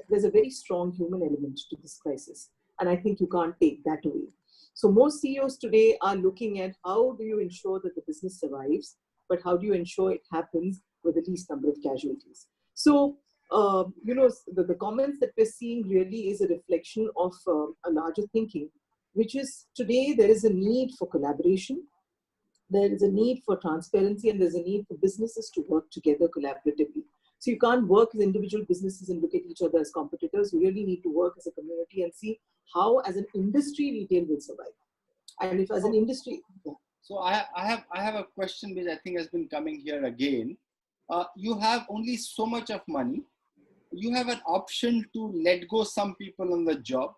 there's a very strong human element to this crisis. And I think you can't take that away. So most CEOs today are looking at how do you ensure that the business survives, but how do you ensure it happens with the least number of casualties? So, the comments that we're seeing really is a reflection of a larger thinking, which is today there is a need for collaboration, there is a need for transparency, and there's a need for businesses to work together collaboratively. So you can't work as individual businesses and look at each other as competitors. You really need to work as a community and see how, as an industry, retail will survive. And if as an industry... Yeah. So I have a question which I think has been coming here again. You have only so much of money. You have an option to let go some people on the job.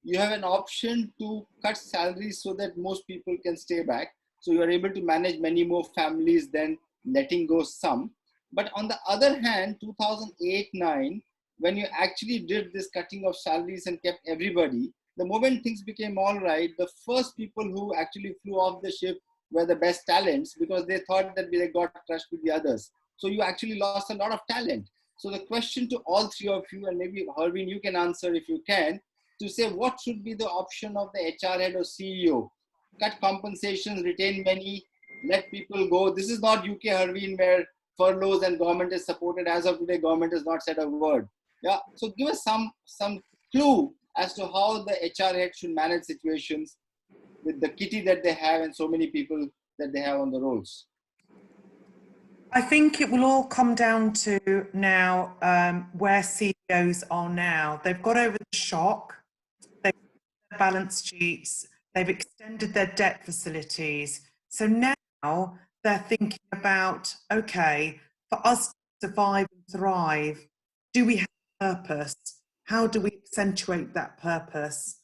You have an option to cut salaries so that most people can stay back. So you are able to manage many more families than letting go some. But on the other hand, 2008-9, when you actually did this cutting of salaries and kept everybody, the moment things became all right, the first people who actually flew off the ship were the best talents because they thought that they got crushed with the others. So you actually lost a lot of talent. So the question to all 3 of you, and maybe Harveen, you can answer if you can, to say what should be the option of the HR head or CEO? Cut compensations, retain many, let people go. This is not UK, Harveen, where furloughs and government is supported. As of today, government has not said a word. Yeah. So give us some clue as to how the HR head should manage situations with the kitty that they have and so many people that they have on the rolls. I think it will all come down to now where CEOs are now. They've got over the shock, they've their balance sheets, they've extended their debt facilities. So now they're thinking about, okay, for us to survive and thrive, do we have a purpose? How do we accentuate that purpose?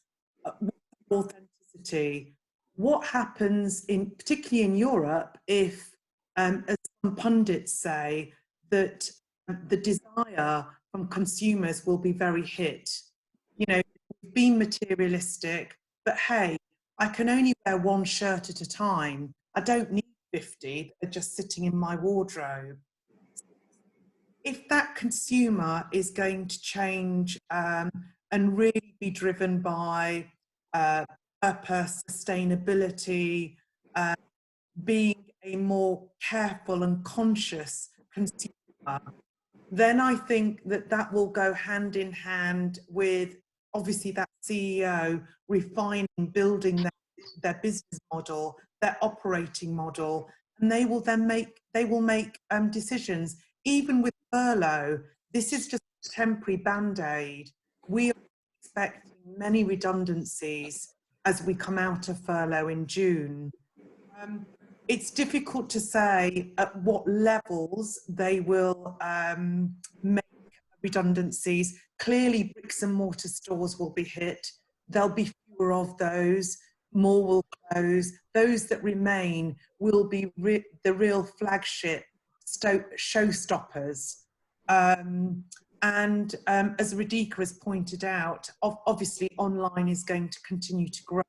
Authenticity. What happens, particularly in Europe, if, as some pundits say, that the desire from consumers will be very hit? You know, we've been materialistic, but hey, I can only wear 1 shirt at a time. I don't need 50, they're just sitting in my wardrobe. If that consumer is going to change and really be driven by purpose, sustainability, being a more careful and conscious consumer, then I think that will go hand in hand with obviously that CEO refining, building their business model, their operating model, and they will make decisions. Even with furlough, this is just a temporary band-aid. We are expecting many redundancies as we come out of furlough in June. It's difficult to say at what levels they will make redundancies. Clearly, bricks and mortar stores will be hit. There'll be fewer of those. More will close. Those that remain will be the real flagship showstoppers. And as Radhika has pointed out, obviously online is going to continue to grow.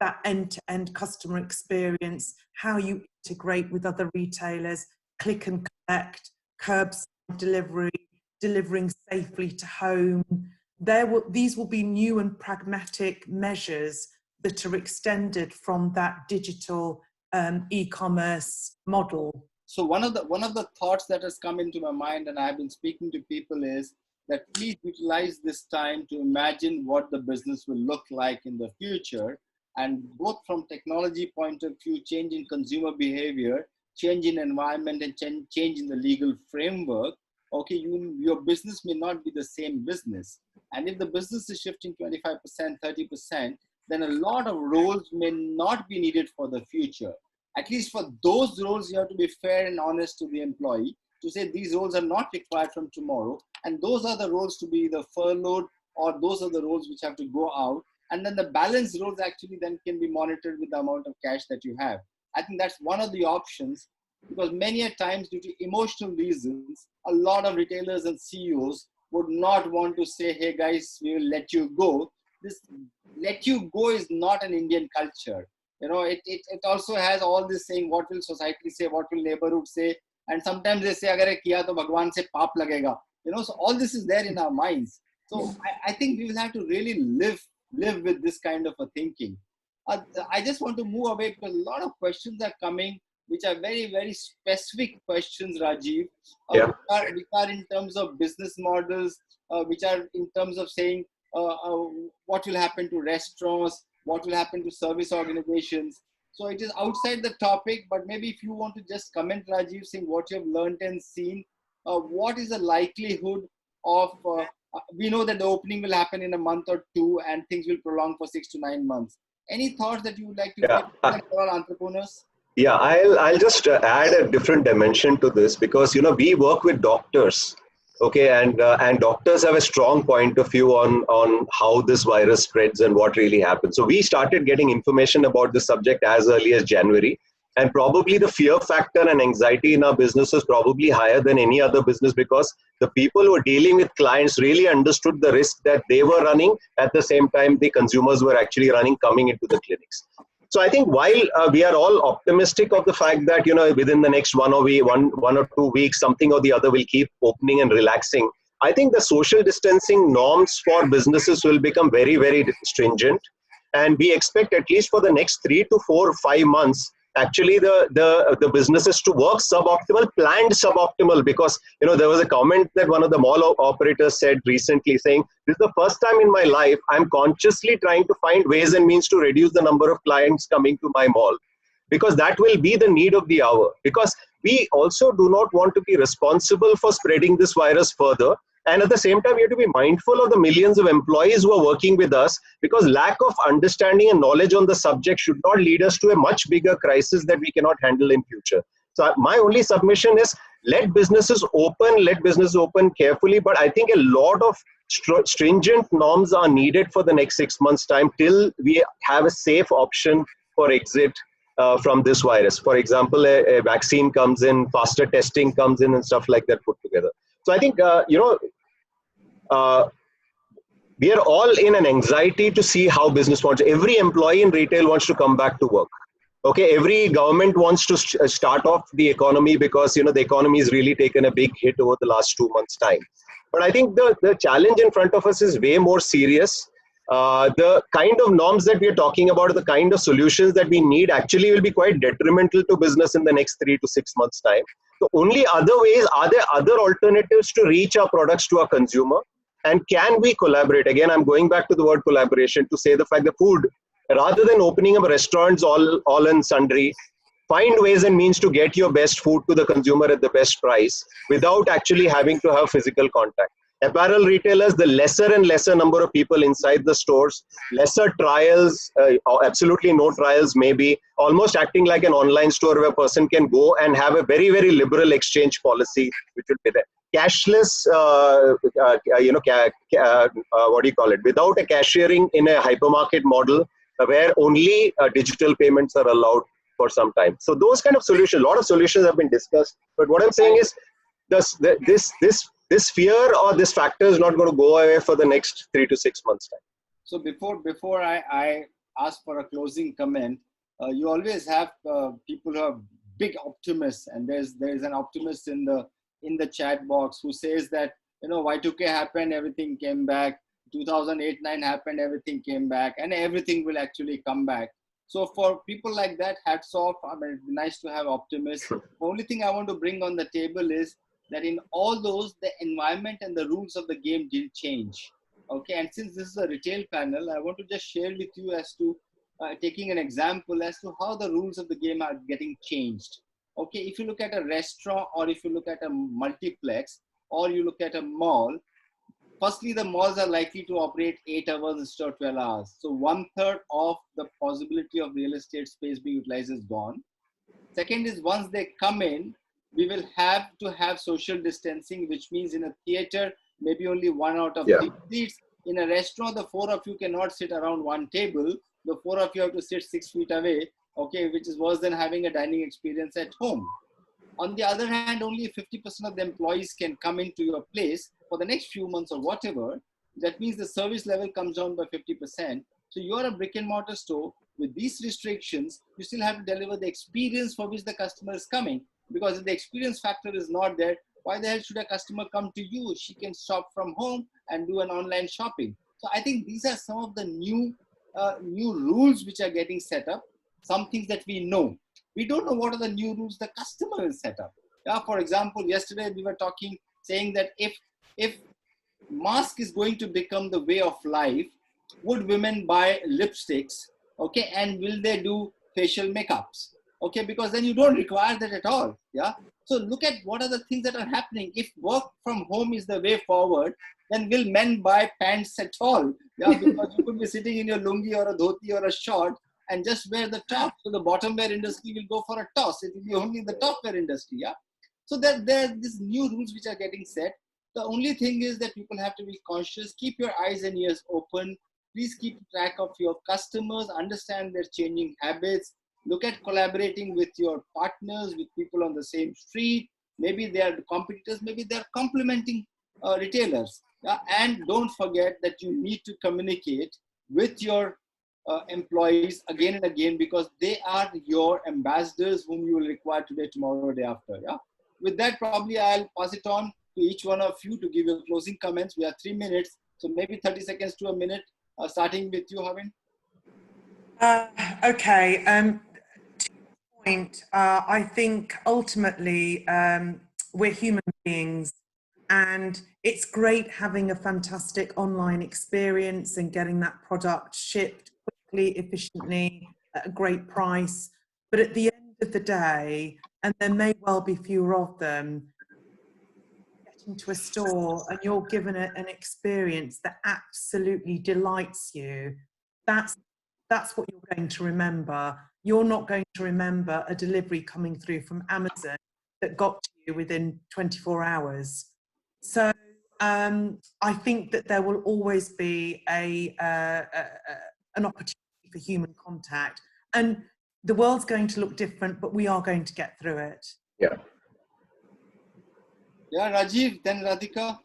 That end-to-end customer experience, how you integrate with other retailers, click and collect, curbside delivery, delivering safely to home. These will be new and pragmatic measures that are extended from that digital e-commerce model. So one of the thoughts that has come into my mind, and I've been speaking to people, is that please utilize this time to imagine what the business will look like in the future. And both from technology point of view, change in consumer behavior, change in environment, and change in the legal framework, okay, your business may not be the same business. And if the business is shifting 25%, 30%, then a lot of roles may not be needed for the future. At least for those roles, you have to be fair and honest to the employee to say these roles are not required from tomorrow. And those are the roles to be either furloughed, or those are the roles which have to go out. And then the balance roles actually then can be monitored with the amount of cash that you have. I think that's one of the options, because many a times due to emotional reasons, a lot of retailers and CEOs would not want to say, hey guys, we will let you go. This let you go is not an Indian culture. You know, it also has all this saying, what will society say, what will neighborhood say? And sometimes they say, agar kiya to Bhagwan se paap lagega. You know, so all this is there in our minds. So I think we will have to really live with this kind of a thinking. I just want to move away because a lot of questions are coming, which are very, very specific questions, Rajiv, Yeah. which are in terms of business models, which are in terms of saying what will happen to restaurants, what will happen to service organizations. So it is outside the topic, but maybe if you want to just comment, Rajiv, saying what you have learned and seen, what is the likelihood of, we know that the opening will happen in a month or two and things will prolong for 6 to 9 months. Any thoughts that you would like to give for all entrepreneurs? Yeah, I'll just add a different dimension to this, because we work with doctors, okay, and doctors have a strong point of view on how this virus spreads and what really happens. So we started getting information about this subject as early as January, and probably the fear factor and anxiety in our business is probably higher than any other business, because the people who are dealing with clients really understood the risk that they were running. At the same time, the consumers were actually coming into the clinics. So I think while we are all optimistic of the fact that within the next one or 2 weeks something or the other will keep opening and relaxing, I think the social distancing norms for businesses will become very, very stringent, and we expect at least for the next 3 to 4 or 5 months actually the businesses to work suboptimal, planned suboptimal, because there was a comment that one of the mall operators said recently, saying, this is the first time in my life I'm consciously trying to find ways and means to reduce the number of clients coming to my mall, because that will be the need of the hour, because we also do not want to be responsible for spreading this virus further. And at the same time, we have to be mindful of the millions of employees who are working with us, because lack of understanding and knowledge on the subject should not lead us to a much bigger crisis that we cannot handle in future. So my only submission is, let businesses open carefully, but I think a lot of stringent norms are needed for the next 6 months' time till we have a safe option for exit from this virus. For example, a vaccine comes in, faster testing comes in, and stuff like that put together. So I think, we are all in an anxiety to see how business wants. Every employee in retail wants to come back to work. Okay, every government wants to start off the economy, because the economy has really taken a big hit over the last 2 months' time. But I think the challenge in front of us is way more serious. The kind of norms that we are talking about, the kind of solutions that we need, actually will be quite detrimental to business in the next 3 to 6 months' time. So only other ways, are there other alternatives to reach our products to our consumer? And can we collaborate? Again, I'm going back to the word collaboration to say the fact that food, rather than opening up restaurants all and sundry, find ways and means to get your best food to the consumer at the best price without actually having to have physical contact. Apparel retailers, the lesser and lesser number of people inside the stores, lesser trials, absolutely no trials, maybe almost acting like an online store where a person can go and have a very, very liberal exchange policy, which will be there. Cashless, what do you call it? Without a cashiering in a hypermarket model where only digital payments are allowed for some time. So those kind of solutions, a lot of solutions have been discussed. But what I'm saying is, this fear or this factor is not going to go away for the next 3 to 6 months' time. So before I ask for a closing comment, you always have people who are big optimists, and there's an optimist in the chat box who says that Y2K happened, everything came back. 2008-9 happened, everything came back, and everything will actually come back. So for people like that, hats off. I mean, it's nice to have optimists. The only thing I want to bring on the table is that in all those, the environment and the rules of the game didn't change. Okay, and since this is a retail panel, I want to just share with you as to taking an example as to how the rules of the game are getting changed. Okay, if you look at a restaurant, or if you look at a multiplex, or you look at a mall, firstly, the malls are likely to operate 8 hours instead of 12 hours. So 1/3 of the possibility of real estate space being utilized is gone. Second is, once they come in, we will have to have social distancing, which means in a theater, maybe only 1 out of 3 seats. In a restaurant, the 4 of you cannot sit around one table. The 4 of you have to sit 6 feet away, okay, which is worse than having a dining experience at home. On the other hand, only 50% of the employees can come into your place for the next few months or whatever. That means the service level comes down by 50%. So you're a brick and mortar store. With these restrictions, you still have to deliver the experience for which the customer is coming. Because if the experience factor is not there, why the hell should a customer come to you? She can shop from home and do an online shopping. So I think these are some of the new rules which are getting set up. Some things that we know. We don't know what are the new rules the customer will set up. Yeah, for example, yesterday we were talking, saying that if mask is going to become the way of life, would women buy lipsticks? Okay, and will they do facial makeups? Okay, because then you don't require that at all. Yeah. So look at what are the things that are happening. If work from home is the way forward, then will men buy pants at all? Yeah, because you could be sitting in your lungi or a dhoti or a short and just wear the top. So the bottom wear industry will go for a toss. It will be only the top wear industry. Yeah. So there are these new rules which are getting set. The only thing is that people have to be conscious. Keep your eyes and ears open. Please keep track of your customers, understand their changing habits. Look at collaborating with your partners, with people on the same street. Maybe they are competitors, maybe they are complementing retailers. And don't forget that you need to communicate with your employees again and again, because they are your ambassadors whom you will require today, tomorrow, day after. Yeah. With that, probably I'll pass it on to each one of you to give your closing comments. We have 3 minutes, so maybe 30 seconds to a minute, starting with you, Harveen. Okay. To your point, I think ultimately we're human beings, and it's great having a fantastic online experience and getting that product shipped quickly, efficiently, at a great price. But at the end of the day, and there may well be fewer of them, get into a store and you're given an experience that absolutely delights you. That's what you're going to remember. You're not going to remember a delivery coming through from Amazon that got to you within 24 hours. So I think that there will always be an opportunity for human contact, and the world's going to look different, but we are going to get through it. Yeah. Yeah, Rajiv, then Radhika.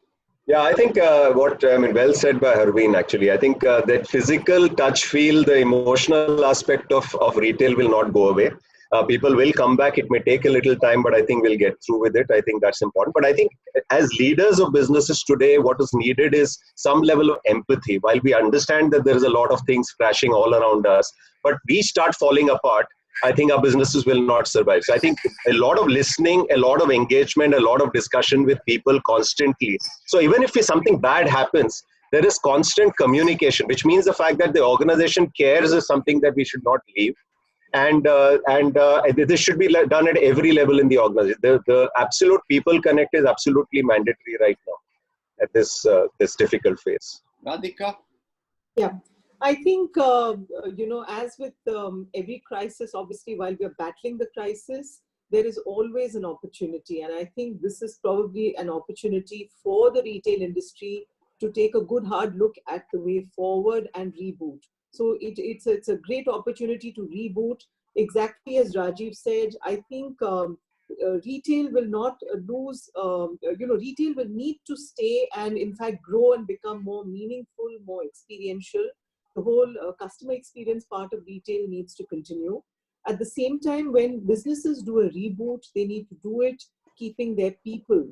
Yeah, I think well said by Harveen, actually. I think that physical touch feel, the emotional aspect of retail will not go away. People will come back. It may take a little time, but I think we'll get through with it. I think that's important. But I think as leaders of businesses today, what is needed is some level of empathy. While we understand that there is a lot of things crashing all around us, but we start falling apart, I think our businesses will not survive. So I think a lot of listening, a lot of engagement, a lot of discussion with people constantly. So even if something bad happens, there is constant communication, which means the fact that the organization cares is something that we should not leave. And this should be done at every level in the organization. The absolute people connect is absolutely mandatory right now at this difficult phase. Radhika? Yeah, I think, as with every crisis, obviously, while we are battling the crisis, there is always an opportunity. And I think this is probably an opportunity for the retail industry to take a good hard look at the way forward and reboot. So it's a great opportunity to reboot. Exactly as Rajiv said, I think retail will not lose, retail will need to stay and in fact grow and become more meaningful, more experiential. The whole customer experience part of retail needs to continue. At the same time, when businesses do a reboot, they need to do it keeping their people,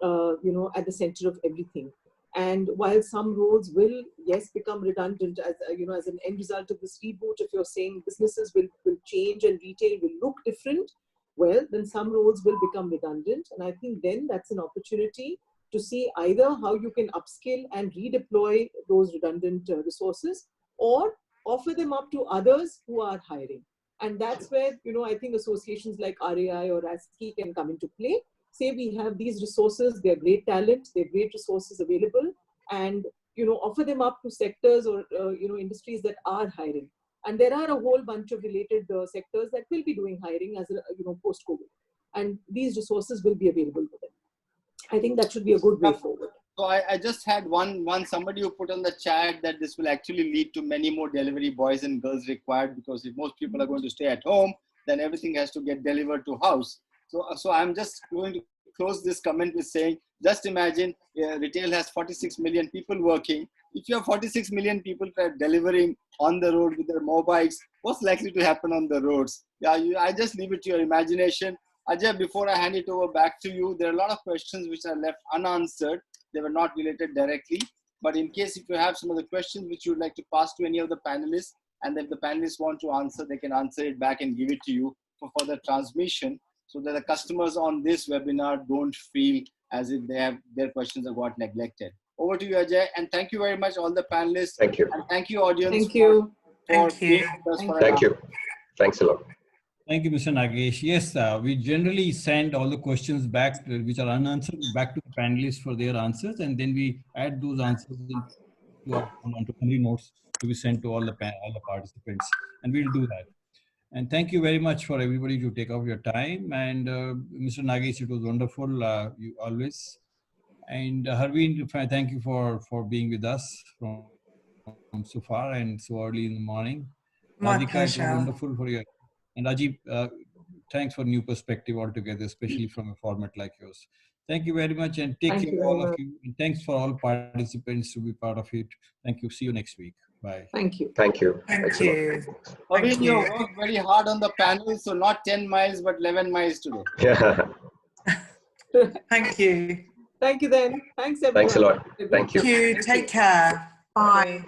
at the center of everything. And while some roles will, yes, become redundant as an end result of this reboot, if you're saying businesses will change and retail will look different, well, then some roles will become redundant. And I think then that's an opportunity to see either how you can upskill and redeploy those redundant resources, or offer them up to others who are hiring. And that's where, I think associations like RAI or ASCII can come into play. Say we have these resources, they're great talent, they're great resources available. and offer them up to sectors or industries that are hiring. And there are a whole bunch of related sectors that will be doing hiring as post-COVID, and these resources will be available for them. I think that should be a good way forward. So I just had one somebody who put on the chat that this will actually lead to many more delivery boys and girls required, because if most people are going to stay at home, then everything has to get delivered to house. So I'm just going to close this comment with saying, just imagine retail has 46 million people working. If you have 46 million people delivering on the road with their mobiles, what's likely to happen on the roads? Yeah, I just leave it to your imagination. Ajay, before I hand it over back to you, there are a lot of questions which are left unanswered. They were not related directly, but in case if you have some of the questions which you would like to pass to any of the panelists, and if the panelists want to answer, they can answer it back and give it to you for further transmission, so that the customers on this webinar don't feel as if their questions have got neglected. Over to you, Ajay, and thank you very much, all the panelists. Thank you. And thank you, audience. Thank you. Thank you. Thank you. Thanks a lot. Thank you, Mr. Nagesh. Yes, we generally send all the questions back which are unanswered back to the panelists for their answers, and then we add those answers onto summary notes to be sent to all the participants, and we'll do that. And thank you very much for everybody to take out your time. And Mr. Nagesh, it was wonderful, you always. And Harveen, thank you for being with us from so far and so early in the morning. My Radhika, pleasure. it was wonderful for you. And Rajiv, thanks for new perspective altogether, especially from a format like yours. Thank you very much, and take care, all of you. And thanks for all participants to be part of it. Thank you. See you next week. Bye. Thank you. Thank you. Thank you. Harveen, you worked very hard on the panel, so not 10 miles, but 11 miles today. Yeah. Thank you. Thank you then. Thanks everyone. Thanks a lot. Thank you. Thank you. Take care. Bye.